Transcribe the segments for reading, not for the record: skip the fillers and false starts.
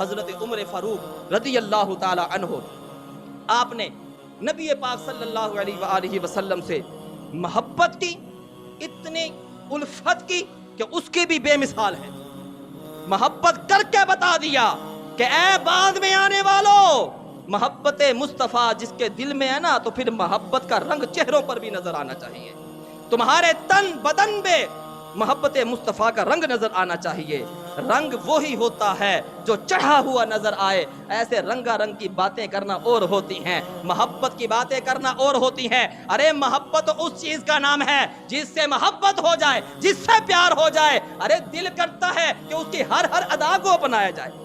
حضرت عمر فاروق رضی اللہ تعالی عنہ، آپ نے نبی پاک صلی اللہ علیہ وآلہ وسلم سے محبت کی، اتنی الفت کی کہ اس کی بھی بے مثال ہے۔ محبت کر کے بتا دیا کہ اے بعد میں آنے والوں، محبت مصطفیٰ جس کے دل میں ہے نا، تو پھر محبت کا رنگ چہروں پر بھی نظر آنا چاہیے، تمہارے تن بدن میں محبت مصطفیٰ کا رنگ نظر آنا چاہیے۔ رنگ وہی ہوتا ہے جو چڑھا ہوا نظر آئے، ایسے رنگا رنگ کی باتیں کرنا اور ہوتی ہیں، محبت کی باتیں کرنا اور ہوتی ہیں۔ ارے محبت اس چیز کا نام ہے جس سے محبت ہو جائے، جس سے پیار ہو جائے، ارے دل کرتا ہے کہ اس کی ہر ادا کو اپنایا جائے،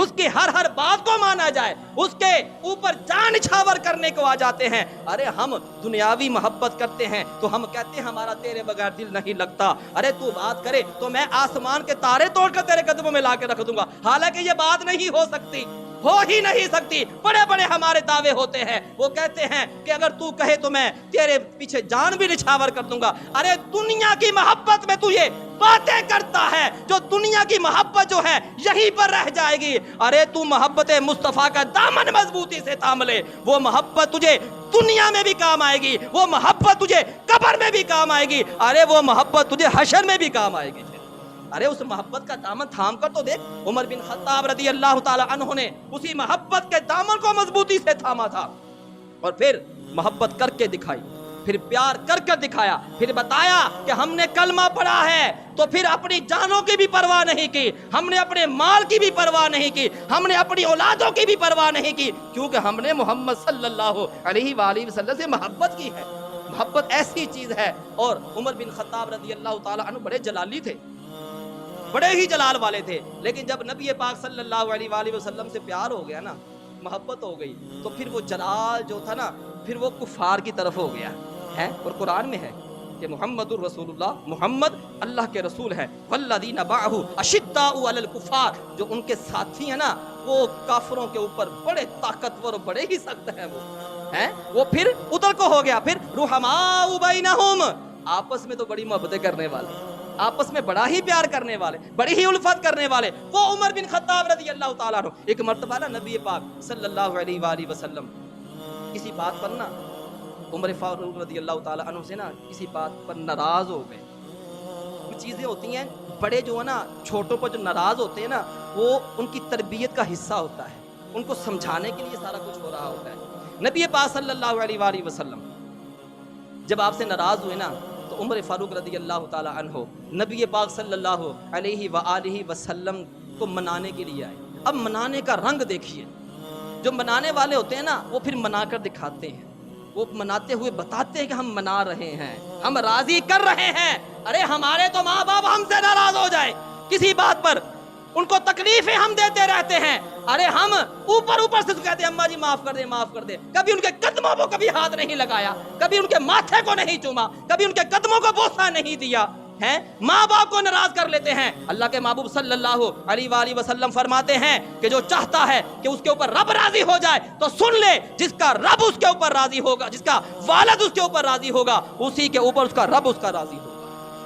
اس کی ہر بات کو مانا جائے، اس کے اوپر جان نچھاور کرنے کو آ جاتے ہیں۔ ارے ہم دنیاوی محبت کرتے ہیں تو ہم کہتے ہیں ہمارا تیرے بغیر دل نہیں لگتا، ارے تو بات کرے تو میں آسمان کے تارے توڑ کر تیرے قدموں میں لا کے رکھ دوں گا، حالانکہ یہ بات نہیں ہو سکتی، ہو ہی نہیں سکتی۔ بڑے بڑے ہمارے دعوے ہوتے ہیں، وہ کہتے ہیں کہ اگر تو کہے تو میں تیرے پیچھے جان بھی نچھاور کر دوں گا۔ ارے دنیا کی محبت میں تو یہ باتیں کرتا ہے جو دنیا کی محبت جو ہے یہیں پر رہ جائے گی۔ ارے تو محبت مصطفیٰ کا دامن مضبوطی سے تھام لے، وہ محبت تجھے دنیا میں بھی کام آئے گی، وہ محبت تجھے قبر میں بھی کام آئے گی، ارے وہ محبت تجھے حشر میں بھی کام آئے گی۔ ارے اس محبت کا دامن تھام کر تو دیکھ، عمر بن خطاب رضی اللہ تعالی عنہ نے اسی محبت کے دامن کو مضبوطی سے تھاما تھا، اور پھر محبت کر کے دکھائی، پھر پیار کر کر دکھایا، پھر بتایا کہ ہم نے کلمہ پڑھا ہے تو پھر اپنی جانوں کی بھی پرواہ نہیں کی، ہم نے اپنے مال کی بھی پرواہ نہیں کی، ہم نے اپنی اولادوں کی بھی پرواہ نہیں کی، کیونکہ ہم نے محمد صلی اللہ علیہ وآلہ وسلم سے محبت کی ہے۔ محبت ایسی چیز ہے۔ اور عمر بن خطاب رضی اللہ تعالی عنہ بڑے جلالی تھے، بڑے ہی جلال والے تھے، لیکن جب نبی پاک صلی اللہ علیہ وآلہ وسلم سے پیار ہو گیا نا، محبت ہو گئی، تو پھر وہ جلال جو تھا نا، پھر وہ کفار کی طرف ہو گیا ہے۔ اور قرآن میں ہے کہ محمد الرسول اللہ، محمد اللہ کے رسول ہے، والذین معہ اشداء علی الکفار، جو ان کے ساتھی ہیں نا وہ کافروں کے اوپر بڑے طاقتور، بڑے ہی سخت ہیں وہ پھر ادھر کو ہو گیا، پھر رحماء بینہم، آپس میں تو بڑی محبتیں کرنے والے، آپس میں بڑا ہی پیار کرنے والے، بڑی ہی الفت کرنے والے، وہ عمر بن خطاب رضی اللہ تعالیٰ عنہ۔ ایک مرتبہ نا نبی پاک صلی اللہ علیہ وآلہ وسلم کسی بات پر نا عمر فاروق رضی اللہ تعالیٰ عنہ سے نا کسی بات پر ناراض ہو گئے۔ کچھ چیزیں ہوتی ہیں، بڑے جو ہے نا چھوٹوں پر جو ناراض ہوتے ہیں نا، وہ ان کی تربیت کا حصہ ہوتا ہے، ان کو سمجھانے کے لیے سارا کچھ ہو رہا ہوتا ہے۔ نبی پاک صلی اللہ علیہ وآلہ وسلم جب آپ سے ناراض ہوئے نا، تو عمر فاروق رضی اللہ تعالیٰ عنہ نبی پاک صلی اللہ علیہ وآلہ وسلم کو منانے کے لیے آئے۔ اب منانے کا رنگ دیکھیے، جو منانے والے ہوتے ہیں نا وہ پھر منا کر دکھاتے ہیں، وہ مناتے ہوئے بتاتے ہیں کہ ہم منا رہے ہیں، ہم راضی کر رہے ہیں۔ ارے ہمارے تو ماں باپ ہم سے ناراض ہو جائے کسی بات پر، ان کو تکلیفیں ہم دیتے رہتے ہیں، ارے ہم اوپر سے کہتے ہیں اماں جی معاف کر دیں، معاف کر دیں، کبھی ان کے قدموں کو کبھی ہاتھ نہیں لگایا، کبھی ان کے ماتھے کو نہیں چوما، کبھی ان کے قدموں کو بوسہ نہیں دیا ہے، ماں باپ کو ناراض کر لیتے ہیں۔ اللہ کے محبوب صلی اللہ علیہ وآلہ وسلم فرماتے ہیں کہ جو چاہتا ہے کہ اس کے اوپر رب راضی ہو جائے تو سن لے، جس کا رب اس کے اوپر راضی ہوگا، جس کا والد اس کے اوپر راضی ہوگا، اسی کے اوپر اس کا رب اس کا راضی ہوگا۔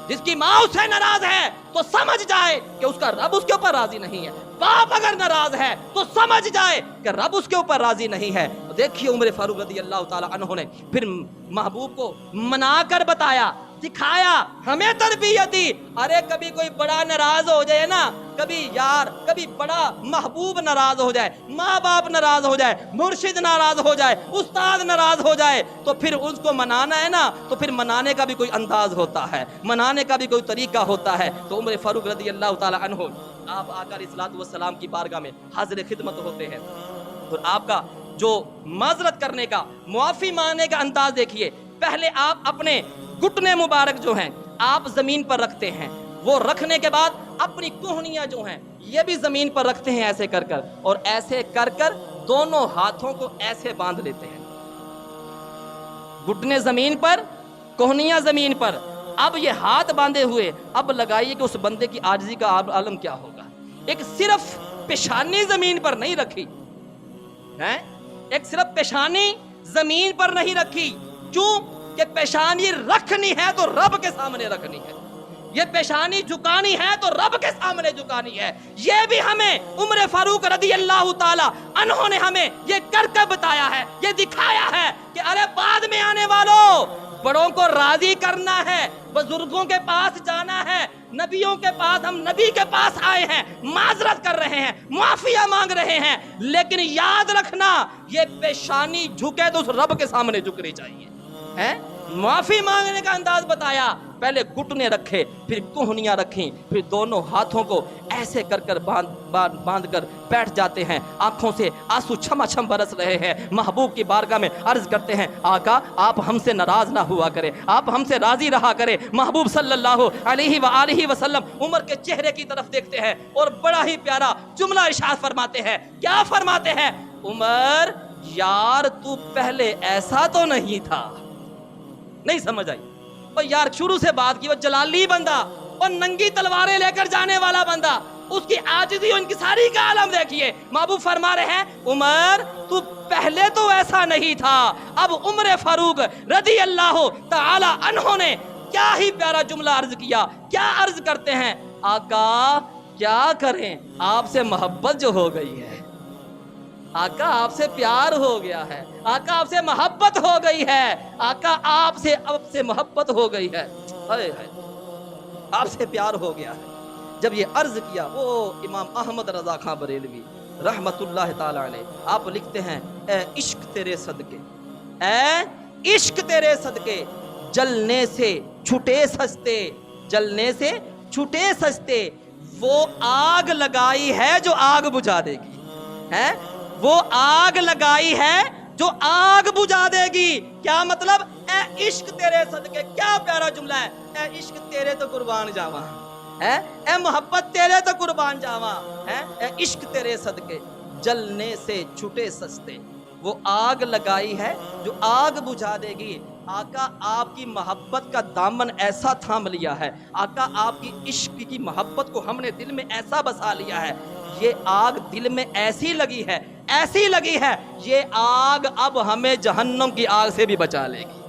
جس کی ماں اس سے ناراض ہے تو سمجھ جائے کہ اس کا رب اس کے اوپر راضی نہیں ہے، باپ اگر ناراض ہے تو سمجھ جائے کہ رب اس کے اوپر راضی نہیں ہے۔ دیکھیے عمر فاروق رضی اللہ تعالی عنہ نے پھر محبوب کو منا کر بتایا، دکھایا، ہمیں تربیت دی۔ ارے کبھی کوئی بڑا ناراض ہو جائے نا، کبھی یار، کبھی بڑا محبوب ناراض ہو جائے، ماں باپ ناراض ہو جائے، مرشد ناراض ہو جائے، استاد ناراض ہو جائے، تو پھر اس کو منانا ہے نا، تو پھر منانے کا بھی کوئی انداز ہوتا ہے، منانے کا بھی کوئی طریقہ ہوتا ہے۔ تو عمر فاروق رضی اللہ تعالی عنہ آپ آقا علیہ الصلوۃ والسلام کی بارگاہ میں حاضر خدمت ہوتے ہیں، اور آپ کا جو معذرت کرنے کا، معافی مانگنے کا انداز دیکھیے۔ پہلے آپ اپنے گھٹنے مبارک جو ہیں آپ زمین پر رکھتے ہیں، وہ رکھنے کے بعد اپنی کوہنیاں جو ہیں یہ بھی زمین پر رکھتے ہیں ایسے کر کر، اور ایسے کر کر دونوں ہاتھوں کو ایسے باندھ لیتے ہیں، گھٹنے زمین پر، کوہنیاں زمین پر۔ اب یہ ہاتھ باندھے ہوئے اب لگائیے کہ اس بندے کی عاجزی کا عالم کیا ہوگا۔ ایک صرف پیشانی زمین پر نہیں رکھی ہے، ایک صرف پیشانی زمین پر نہیں رکھی، کیوں کہ پیشانی رکھنی ہے تو رب کے سامنے رکھنی ہے، یہ پیشانی جھکانی ہے تو رب کے سامنے جھکانی ہے. یہ بھی ہمیں عمر فاروق رضی اللہ تعالی عنہ نے ہمیں یہ کر کے بتایا ہے, یہ دکھایا ہے کہ ارے بعد میں آنے والوں, بڑوں کو راضی کرنا ہے, بزرگوں کے پاس جانا ہے, نبیوں کے پاس, ہم نبی کے پاس آئے ہیں, معذرت کر رہے ہیں, معافیہ مانگ رہے ہیں, لیکن یاد رکھنا یہ پیشانی جھکے تو اس رب کے سامنے جھکنی چاہیے. معافی مانگنے کا انداز بتایا, پہلے گھٹنے رکھے, پھر کوہنیاں رکھیں, پھر دونوں ہاتھوں کو ایسے کر کر باندھ کر بیٹھ جاتے ہیں, آنکھوں سے آنسو چھما چھم برس رہے ہیں, محبوب کی بارگاہ میں عرض کرتے ہیں آقا آپ ہم سے ناراض نہ ہوا کریں, آپ ہم سے راضی رہا کریں. محبوب صلی اللہ علیہ وآلہ وسلم عمر کے چہرے کی طرف دیکھتے ہیں اور بڑا ہی پیارا جملہ ارشاد فرماتے ہیں. کیا فرماتے ہیں؟ عمر یار تو پہلے ایسا تو نہیں تھا. نہیں سمجھ آئی؟ اور یار شروع سے بات کی, وہ جلالی بندہ اور ننگی تلواریں لے کر جانے والا بندہ, اس کی عاجزی اور انکساری کا عالم دیکھیے. محبوب فرما رہے ہیں عمر تو پہلے تو ایسا نہیں تھا. اب عمر فاروق رضی اللہ تعالی عنہ نے کیا ہی پیارا جملہ عرض کیا. کیا عرض کرتے ہیں؟ آقا کیا کریں, آپ سے محبت جو ہو گئی ہے, آقا آپ سے پیار ہو گیا ہے, آقا آپ سے محبت ہو گئی ہے, آقا آپ سے محبت ہو گئی ہے, آپ سے پیار ہو گیا ہے. جب یہ عرض کیا وہ امام احمد رضا خان بریلوی رحمت اللہ تعالی علیہ, آپ لکھتے ہیں اے عشق تیرے صدقے, اے عشق تیرے صدقے, جلنے سے چھٹے سستے, جلنے سے چھٹے سستے, وہ آگ لگائی ہے جو آگ بجھا دے گی, وہ آگ لگائی ہے جو آگ بجھا دے گی. کیا مطلب؟ اے عشق تیرے صدقے, کیا پیارا جملہ ہے, اے عشق تیرے تو قربان جاواں, اے محبت تیرے تو قربان جاواں, اے عشق تیرے صدقے, جلنے سے چھٹے سستے, وہ آگ لگائی ہے جو آگ بجھا دے گی. آقا آپ کی محبت کا دامن ایسا تھام لیا ہے, آقا آپ کی عشق کی محبت کو ہم نے دل میں ایسا بسا لیا ہے, یہ آگ دل میں ایسی لگی ہے, ایسی لگی ہے, یہ آگ اب ہمیں جہنم کی آگ سے بھی بچا لے گی.